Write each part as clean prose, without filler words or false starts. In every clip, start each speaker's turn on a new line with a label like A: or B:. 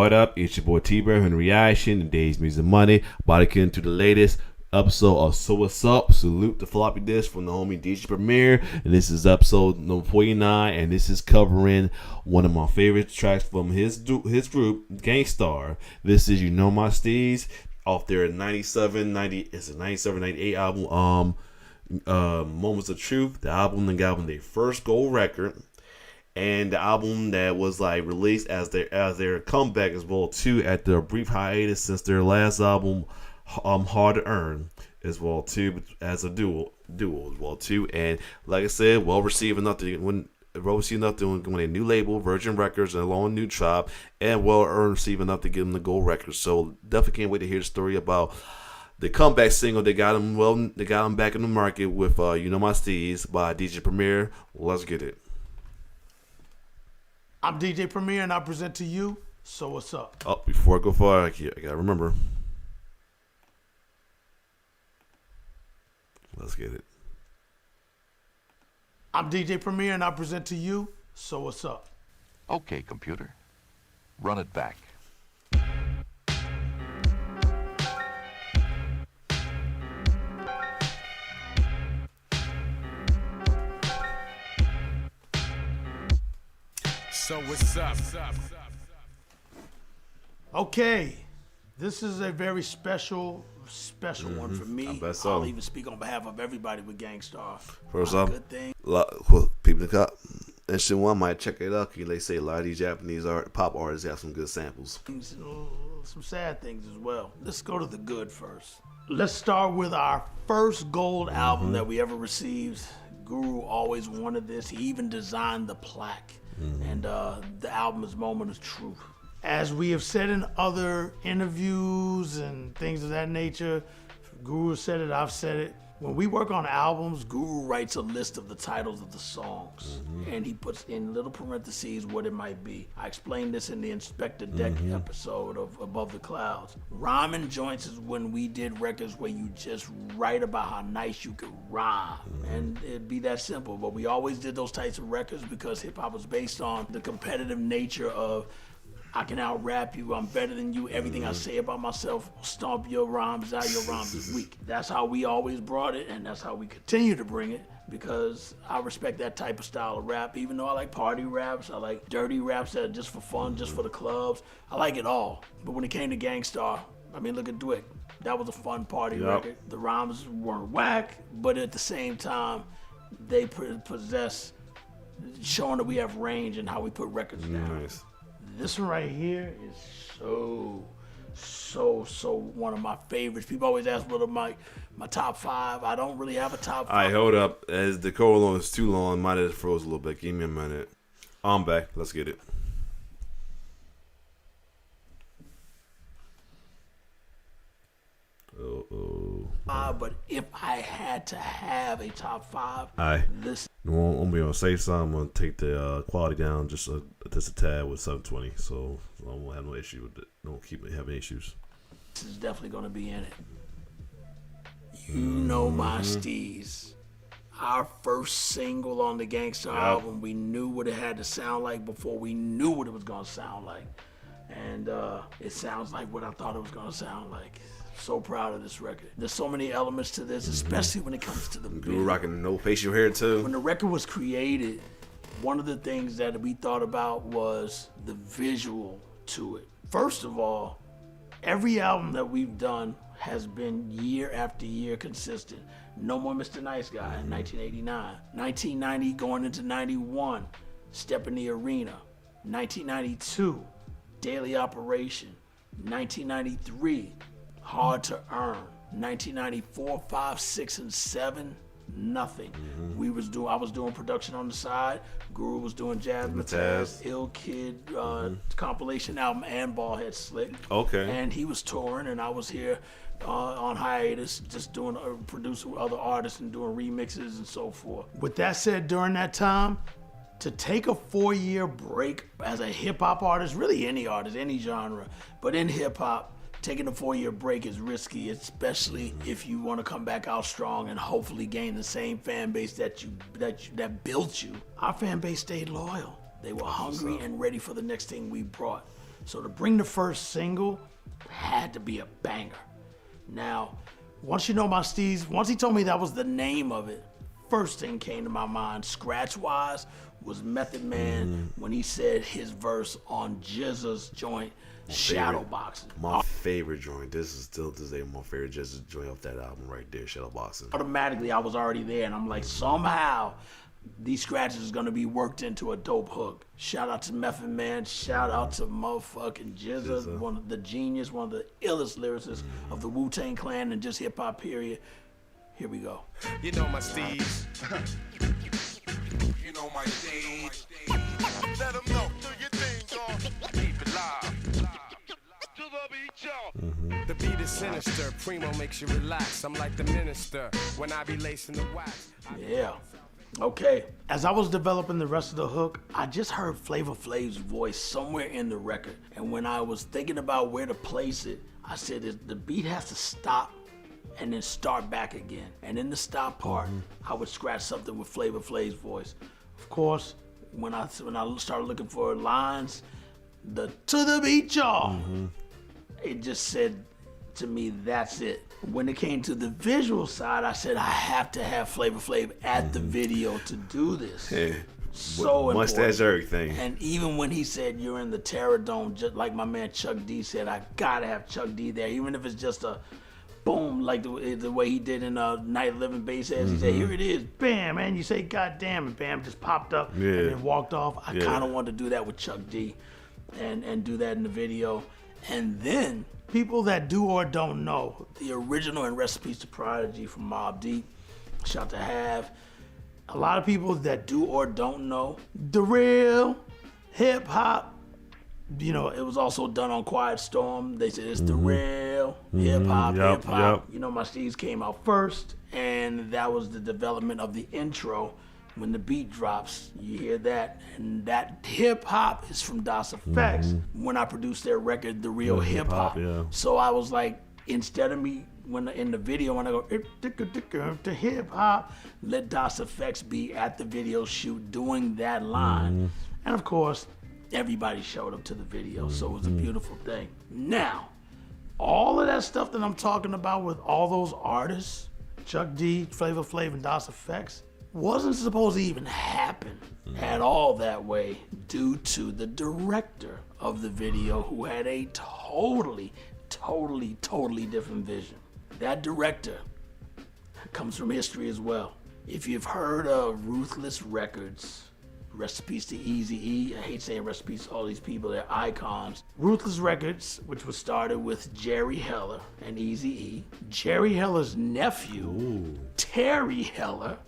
A: What up? It's your boy T-Bear in Reaction, today's Music Monday. About to get into the latest episode of So What's Up. Salute the floppy disk from the homie DJ Premier. And this is episode number 49. And this is covering one of my favorite tracks from his group, Starr. This is You Know My Steez off their 97, 98 album, Moments of Truth. The album that got them their first gold record. And the album that was like released as their comeback as well too, at their brief hiatus since their last album, Hard to Earn, as well too, as a duo as well too. And like I said, well received enough to when a new label, Virgin Records, and along with New Tribe, and well received enough to give them the gold record. So definitely can't wait to hear the story about the comeback single. They got them back in the market with You Know My Steez by DJ Premier. Let's get it.
B: I'm DJ Premier, and I present to you So What's Up.
A: Oh, before I go far, I gotta remember. Let's get it.
B: I'm DJ Premier, and I present to you So What's Up.
C: Okay, computer. Run it back.
D: So what's up?
B: Okay, this is a very special one for me.
A: I bet so.
B: I'll even speak on behalf of everybody with Starr.
A: First off,
B: good thing.
A: People that and shit, one might check it out. They say a lot of these Japanese pop artists have some good samples.
B: Some sad things as well. Let's go to the good first. Let's start with our first gold album that we ever received. Guru always wanted this. He even designed the plaque. And the album is Moment of Truth. As we have said in other interviews and things of that nature, Guru said it, I've said it. When we work on albums, Guru writes a list of the titles of the songs, and he puts in little parentheses what it might be. I explained this in the Inspector Deck episode of Above the Clouds. Rhyming joints is when we did records where you just write about how nice you could rhyme, and it'd be that simple. But we always did those types of records because hip-hop was based on the competitive nature of I can out-rap you, I'm better than you, everything I say about myself, stomp your rhymes out, your rhymes is weak. That's how we always brought it, and that's how we continue to bring it, because I respect that type of style of rap. Even though I like party raps, I like dirty raps that are just for fun, just for the clubs. I like it all. But when it came to Starr, I mean, look at Dwick. That was a fun party record. The rhymes weren't whack, but at the same time, they possess showing that we have range in how we put records down.
A: Nice.
B: This one right here is so one of my favorites. People always ask what are my top 5. I don't really have a top 5.
A: All right, hold up. As the colon is too long, might have froze a little bit. Give me a minute. I'm back. Let's get it.
B: But if I had to have a top 5, this.
A: I'm gonna be on the safe side. I'm gonna take the quality down just a tad with 720, so I won't have no issue with it. Don't keep having issues.
B: This is definitely gonna be in it. You Know My Steez. Our first single on the Starr album. We knew what it had to sound like before we knew what it was gonna sound like, and it sounds like what I thought it was gonna sound like. So proud of this record. There's so many elements to this, especially when it comes to the video.
A: You rocking no facial hair too.
B: When the record was created, one of the things that we thought about was the visual to it. First of all, every album that we've done has been year after year consistent. No More Mr. Nice Guy in 1989. 1990 going into 91, Step in the Arena. 1992, Daily Operation. 1993, Hard to Earn. 1994, 5, 6, and 7, nothing. I was doing production on the side. Guru was doing Jazz Mataz, Ill Kid compilation album, and Ballhead Slick.
A: Okay.
B: And he was touring, and I was here on hiatus, just doing producing with other artists and doing remixes and so forth. With that said, during that time, to take a 4-year break as a hip hop artist, really any artist, any genre, but in hip hop, taking a 4-year break is risky, especially if you want to come back out strong and hopefully gain the same fan base that built you. Our fan base stayed loyal. They were hungry and ready for the next thing we brought. So to bring the first single had to be a banger. Now, once you know my Steez, once he told me that was the name of it, first thing came to my mind, scratch-wise, was Method Man when he said his verse on GZA's joint, Shadowboxing.
A: My favorite joint. This is still to this day my favorite GZA joint off that album right there, Shadowboxing.
B: Automatically, I was already there, and I'm like, somehow, these scratches is gonna be worked into a dope hook. Shout out to Method Man. Shout out to motherfucking GZA, one of the genius, one of the illest lyricists of the Wu-Tang Clan and just hip hop period. Here we go.
D: You know my Steez. You know my Steez. Let them know. Do your thing, dog. Keep it live. To the beat, y'all. The beat is sinister. Primo makes you relax. I'm like the minister when I be lacing the wax.
B: Yeah. Okay. As I was developing the rest of the hook, I just heard Flavor Flav's voice somewhere in the record. And when I was thinking about where to place it, I said the beat has to stop and then start back again. And in the stop part, I would scratch something with Flavor Flav's voice. Of course, when I started looking for lines, the to the beat, y'all, it just said to me, that's it. When it came to the visual side, I said I have to have Flavor Flav at the video to do this.
A: Yeah.
B: So important.
A: Mustache, everything.
B: And even when he said you're in the Terror Dome, just like my man Chuck D said, I gotta have Chuck D there, even if it's just a boom, like the way he did in Night of Living Bassheads. He said, here it is, bam, and you say, God damn, and bam, just popped up and then walked off. I kind of wanted to do that with Chuck D and do that in the video. And then, people that do or don't know, the original and Recipes to Prodigy from Mobb Deep, shout to Have. A lot of people that do or don't know, the real hip hop, you know, it was also done on Quiet Storm. They said it's the real hip hop,
A: Yep.
B: You know, my Steez came out first, and that was the development of the intro. When the beat drops, you hear that, and that hip hop is from Das Effects. When I produced their record, The Real Hip Hop. So I was like, instead of me when in the video when I go to hip hop, let Das Effects be at the video shoot doing that line, and of course, everybody showed up to the video, so it was a beautiful thing. Now, all of that stuff that I'm talking about with all those artists, Chuck D, Flavor Flav, and Das Effects, wasn't supposed to even happen at all that way due to the director of the video who had a totally different vision. That director comes from history as well. If you've heard of Ruthless Records, recipes to Eazy-E, I hate saying recipes to all these people, they're icons. Ruthless Records, which was started with Jerry Heller and Eazy-E. Jerry Heller's nephew, Terry Heller,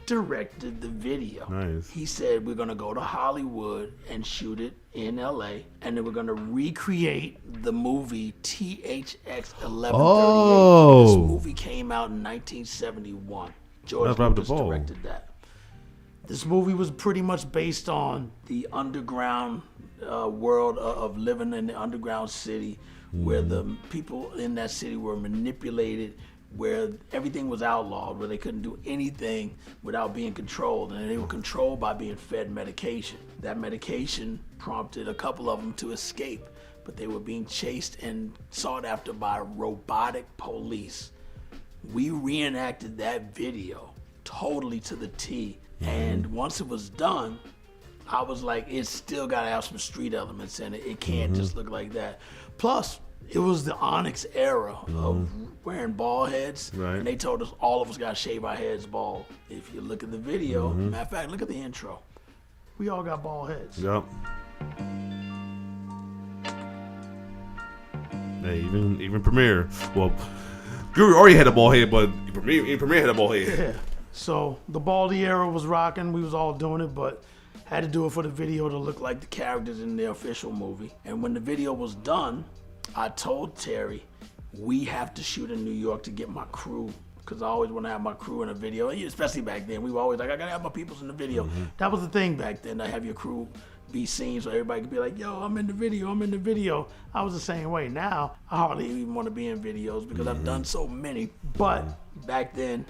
B: directed the video.
A: Nice.
B: He said, we're gonna go to Hollywood and shoot it in LA, and then we're gonna recreate the movie THX 1138.
A: Oh.
B: This movie came out in 1971. George Lucas directed that. This movie was pretty much based on the underground world of living in the underground city, where the people in that city were manipulated, where everything was outlawed, where they couldn't do anything without being controlled, and they were controlled by being fed medication. That medication prompted a couple of them to escape, but they were being chased and sought after by robotic police. We reenacted that video totally to the T, and once it was done, I was like, it's still gotta have some street elements in it. It can't just look like that. Plus, it was the Onyx era of wearing bald heads, and they told us all of us gotta shave our heads bald. If you look at the video, matter of fact, look at the intro. We all got bald heads.
A: Yep. Hey, even Premier. Well, Guru already had a bald head, but even Premier had a bald head.
B: Yeah. So the baldy era was rocking. We was all doing it, but had to do it for the video to look like the characters in the official movie. And when the video was done, I told Terry, we have to shoot in New York to get my crew, because I always want to have my crew in a video, especially back then. We were always like, I gotta have my peoples in the video. That was the thing back then, to have your crew be seen so everybody could be like, yo, I'm in the video. I was the same way. Now, I hardly even want to be in videos because I've done so many. But back then,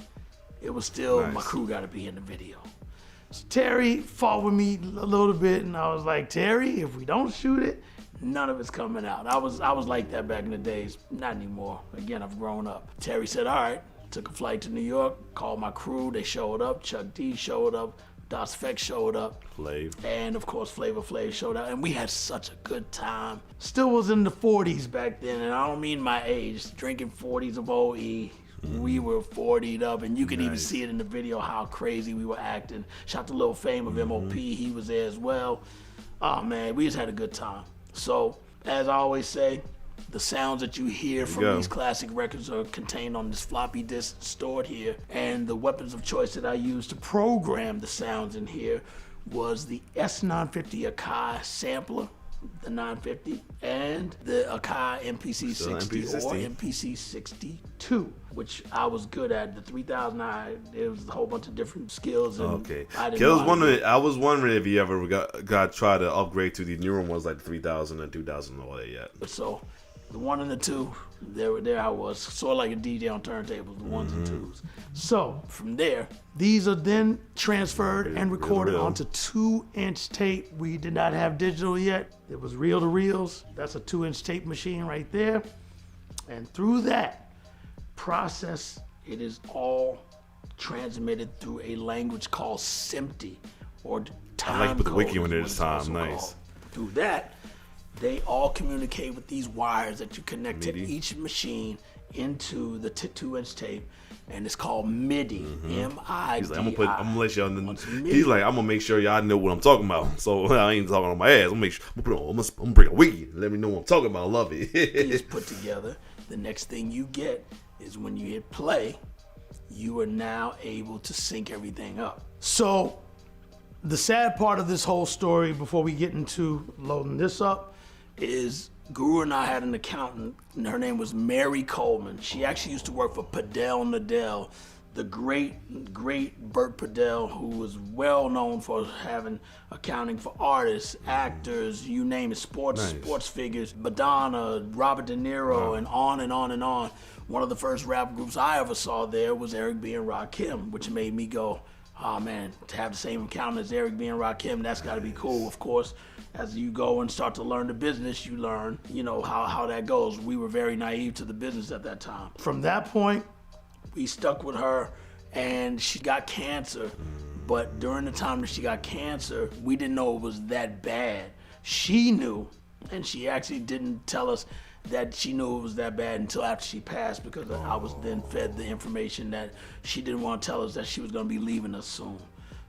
B: it was still, my crew gotta be in the video. So Terry fought with me a little bit, and I was like, Terry, if we don't shoot it, None of it's coming out. I was like that back in the days. Not anymore. Again, I've grown up. Terry said, all right. Took a flight to New York, called my crew. They showed up. Chuck D showed up. Das Fek showed up.
A: Flav.
B: And, of course, Flavor Flav showed up. And we had such a good time. Still was in the 40s back then. And I don't mean my age. Drinking 40s of OE. We were 40'd up, and you can even see it in the video how crazy we were acting. Shout to Lil Fame of MOP, he was there as well. Oh man, we just had a good time. So, as I always say, the sounds that you hear from these classic records are contained on this floppy disk stored here, and the weapons of choice that I used to program the sounds in here was the S950 Akai sampler, the 950, and the Akai MPC-60 or MPC-62, which I was good at. The 3000, it was a whole bunch of different skills. And
A: okay. I was wondering if you ever got try to upgrade to the newer ones like the 3000 and 2000 and all that yet.
B: So the 1 and the 2, there I was, sort of like a DJ on turntables, the 1s and 2s. So from there, these are then transferred and recorded onto 2-inch tape. We did not have digital yet. It was reel to reels. That's a 2-inch tape machine right there. And through that process, it is all transmitted through a language called SMPTE, or time
A: I like to put the wiki
B: code
A: on there
B: is
A: this
B: what it's
A: time.
B: also
A: Nice.
B: called. Through that, they all communicate with these wires that you connect to each machine into the 2-inch tape, and it's called MIDI. M-I-D-I.
A: He's like, I'm gonna let y'all know. He's like, I'm gonna make sure y'all know what I'm talking about. So I ain't talking on my ass. I'm gonna bring a wiki. Let me know what I'm talking about. I love it.
B: It's put together. The next thing you get is when you hit play, you are now able to sync everything up. So the sad part of this whole story, before we get into loading this up, is Guru and I had an accountant, and her name was Mary Coleman. She actually used to work for Padel Nadell, the great Burt Padel, who was well known for having accounting for artists, actors, you name it, sports figures, Madonna, Robert De Niro, and on and on and on. One of the first rap groups I ever saw there was Eric B. and Rakim, which made me go, oh man, to have the same accountant as Eric B. and Rakim, that's gotta be cool. Of course, as you go and start to learn the business, you learn, how that goes. We were very naive to the business at that time. From that point, we stuck with her, and she got cancer. But during the time that she got cancer, we didn't know it was that bad. She knew, and she actually didn't tell us that she knew it was that bad until after she passed, because I was then fed the information that she didn't want to tell us that she was going to be leaving us soon.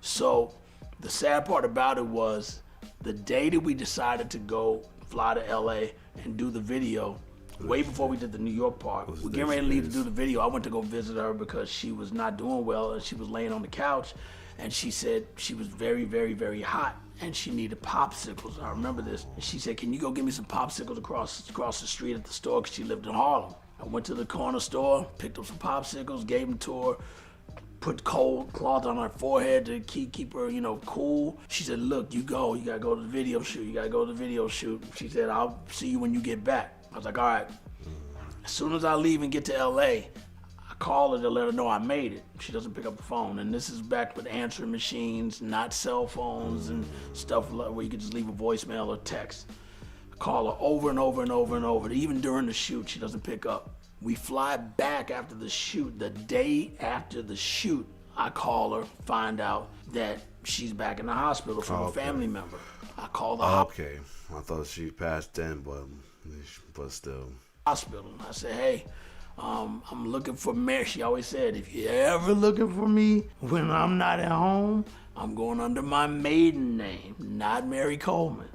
B: So the sad part about it was, the day that we decided to go fly to LA and do the video, way before we did the New York part, we're getting ready to leave to do the video. I went to go visit her because she was not doing well, and she was laying on the couch, and she said she was very, very, very hot, and she needed popsicles. I remember this. And she said, can you go get me some popsicles across the street at the store, because she lived in Harlem. I went to the corner store, picked up some popsicles, gave them to her, put cold cloth on her forehead to keep her, cool. She said, look, you gotta go to the video shoot. She said, I'll see you when you get back. I was like, all right. As soon as I leave and get to LA, I call her to let her know I made it. She doesn't pick up the phone. And this is back with answering machines, not cell phones and stuff where you could just leave a voicemail or text. I call her over and over and over and over. Even during the shoot, she doesn't pick up. We fly back after the shoot. The day after the shoot, I call her, find out that she's back in the hospital from a family member. I call the
A: Okay, I thought she passed then, but still.
B: Hospital. I said, hey, I'm looking for Mary. She always said, if you're ever looking for me when I'm not at home, I'm going under my maiden name, not Mary Coleman.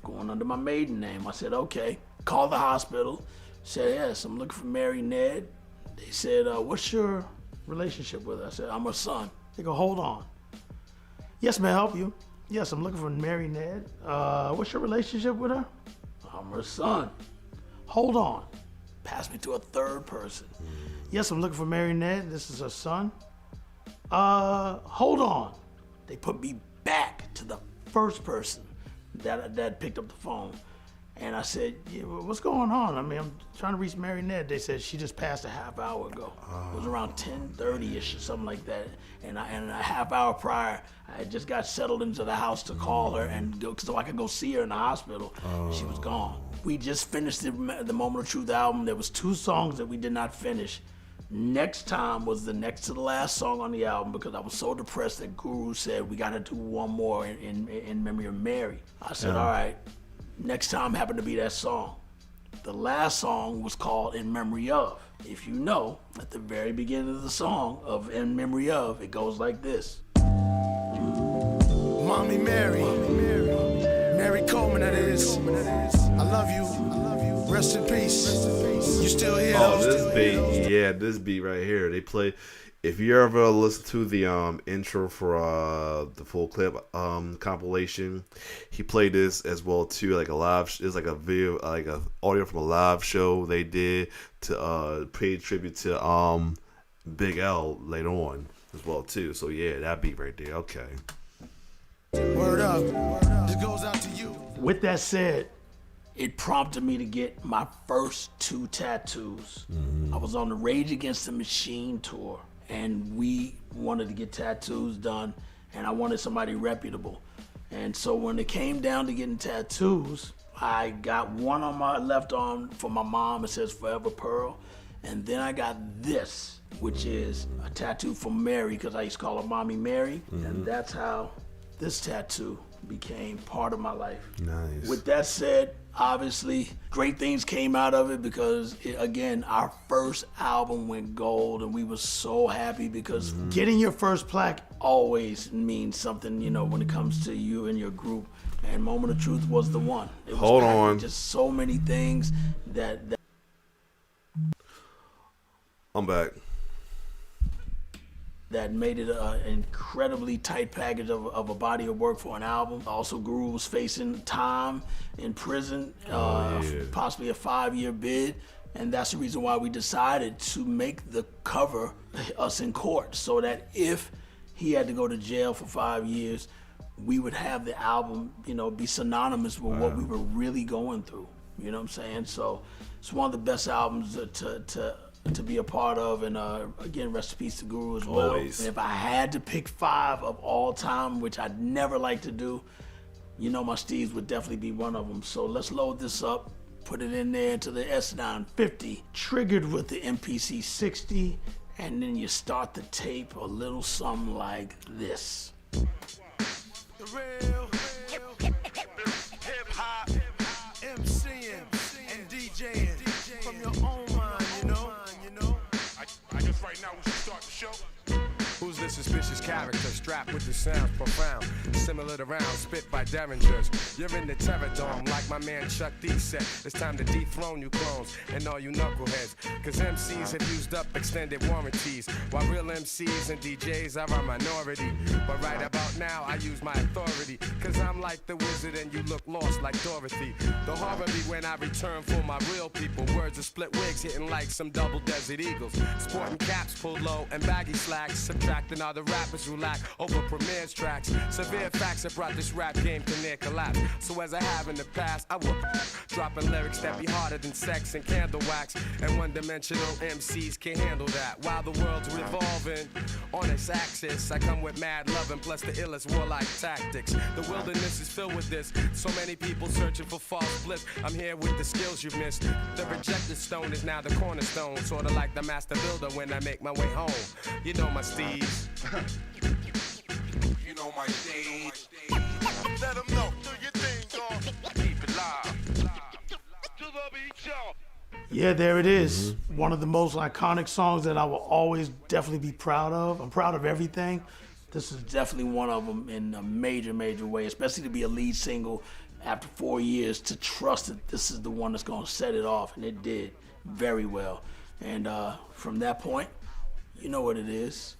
B: Going under my maiden name. I said, okay. Call the hospital. Said, yes, I'm looking for Mary Ned. They said, what's your relationship with her? I said, I'm her son. They go, hold on. Yes, may I help you? Yes, I'm looking for Mary Ned. What's your relationship with her? I'm her son. Hold on. Pass me to a third person. Yes, I'm looking for Mary Ned. This is her son. Hold on. They put me back to the first person that picked up the phone. And I said, yeah, well, what's going on? I mean, I'm trying to reach Mary Ned. They said she just passed a half hour ago. It was around 10:30ish or something like that. And a half hour prior, I had just got settled into the house to call her and go, so I could go see her in the hospital. She was gone. We just finished the Moment of Truth album. There was 2 songs that we did not finish. Next Time was the next to the last song on the album because I was so depressed that Guru said we got to do one more in memory of Mary. I said, all right. Next Time happened to be that song. The last song was called In Memory Of. If you know, at the very beginning of the song of In Memory Of, it goes like this.
D: Mommy Mary, Mary Coleman, that is. I love you. Rest in peace. You still here?
A: Oh, this beat, yeah, this beat right here. They play. If you ever listen to the intro for the full clip compilation, he played this as well too, like a live. It's like a video, like a audio from a live show they did to pay tribute to Big L later on as well too. So yeah, that beat right there. Okay.
D: Word up. This goes out to you.
B: With that said, it prompted me to get my first 2 tattoos. I was on the Rage Against the Machine tour, and we wanted to get tattoos done, and I wanted somebody reputable. And so when it came down to getting tattoos, I got one on my left arm for my mom. It says Forever Pearl. And then I got this, which is a tattoo for Mary, because I used to call her Mommy Mary. And that's how this tattoo became part of my life.
A: Nice.
B: With that said, obviously, great things came out of it because, again, our first album went gold, and we were so happy because getting your first plaque always means something, you know, when it comes to you and your group. And Moment of Truth was the one. It was
A: Hold on.
B: just so many things that
A: I'm back.
B: that made it an incredibly tight package of a body of work for an album. Also, Guru was facing time in prison, possibly a 5-year bid, and that's the reason why we decided to make the cover us in court, so that if he had to go to jail for 5 years, we would have the album, you know, be synonymous with what we were really going through. You know what I'm saying? So it's one of the best albums to be a part of, and again, rest in peace to Guru as well.
A: Always.
B: And if I had to pick 5 of all time, which I'd never like to do, you know, my Steez would definitely be one of them. So let's load this up, put it in there into the S950, triggered with the MPC 60, and then you start the tape a little something like this.
D: The real hip-hop, MCing and DJing from your own mind, you know. I guess right now we should start the show.
E: Who's this suspicious character strapped with the sounds profound, similar to rounds spit by derringers? You're in the terror dome like my man Chuck D said. It's time to dethrone you clones and all you knuckleheads, cause MCs have used up extended warranties, while real MCs and DJs are a minority. But right about now I use my authority, cause I'm like the wizard and you look lost like Dorothy. The horror be when I return for my real people. Words of split wigs hitting like some double desert eagles, sporting caps pulled low and baggy slacks, subtracting all the rappers who lack over Premier's tracks. Severe facts have brought this rap game to near collapse. So as I have in the past, I will dropping lyrics that be harder than sex and candle wax, and one-dimensional MCs can't handle that. While the world's revolving on its axis, I come with mad loving plus the illest warlike tactics. The wilderness is filled with this, so many people searching for false bliss. I'm here with the skills you've missed. The rejected stone is now the cornerstone, sorta like the master builder when I make my way home. You know my Steez.
D: You know my stage. Let them know. Do your thing, dog. Keep it live. To the beat, y'all.
B: Yeah, there it is. One of the most iconic songs that I will always definitely be proud of. I'm proud of everything. This is definitely one of them in a major, major way, especially to be a lead single after 4 years, to trust that this is the one that's going to set it off, and it did very well. And from that point, you know what it is.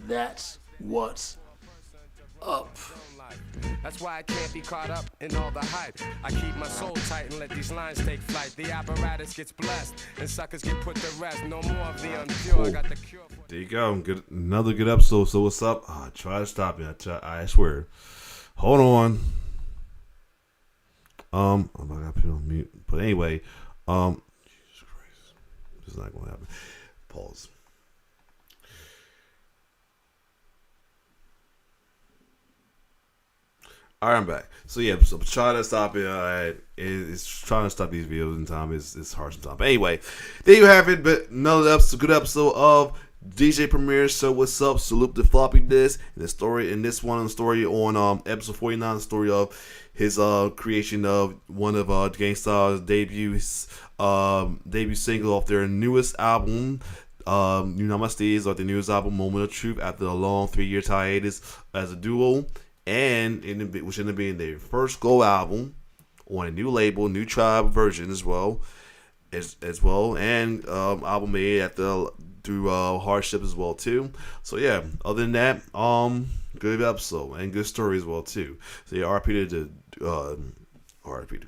B: That's what's up.
E: That's why I can't be caught up in all the hype. I keep my soul tight and let these lines take flight. The apparatus gets blessed and suckers get put to rest. No more of the unpure. I got the cure for...
A: There you go. Good, another good episode. So what's up? Try to stop me. I swear. Hold on. I gotta put it on mute. But anyway, Jesus Christ, this is not gonna happen. Pause. All right, I'm back. So yeah, so trying to stop it. It's trying to stop these videos in time. It's hard sometimes. But anyway, there you have it. But another episode, good episode of DJ Premier. So what's up? Salute the floppy disk. And the story in this one, the story on episode 49, the story of his creation of one of Gangstar's debut single off their newest album. You know my Steez, off the newest album, Moment of Truth, after a long 3-year hiatus as a duo. And which ended up being their first gold album on a new label, new tribe version as well, and album made through hardship as well too. So yeah, other than that, good episode and good story as well too. So yeah, RP to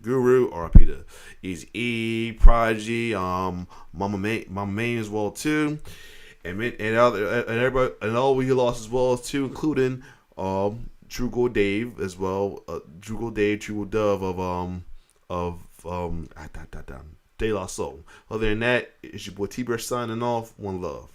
A: Guru, RP to Easy E, Prodigy, Mama Main as well too, and everybody and all we lost as well too, including True Gold Dave as well. True Gold Dave, True Gold Dove of De La Soul. Other than that, it's your boy T-Bear signing off. One love.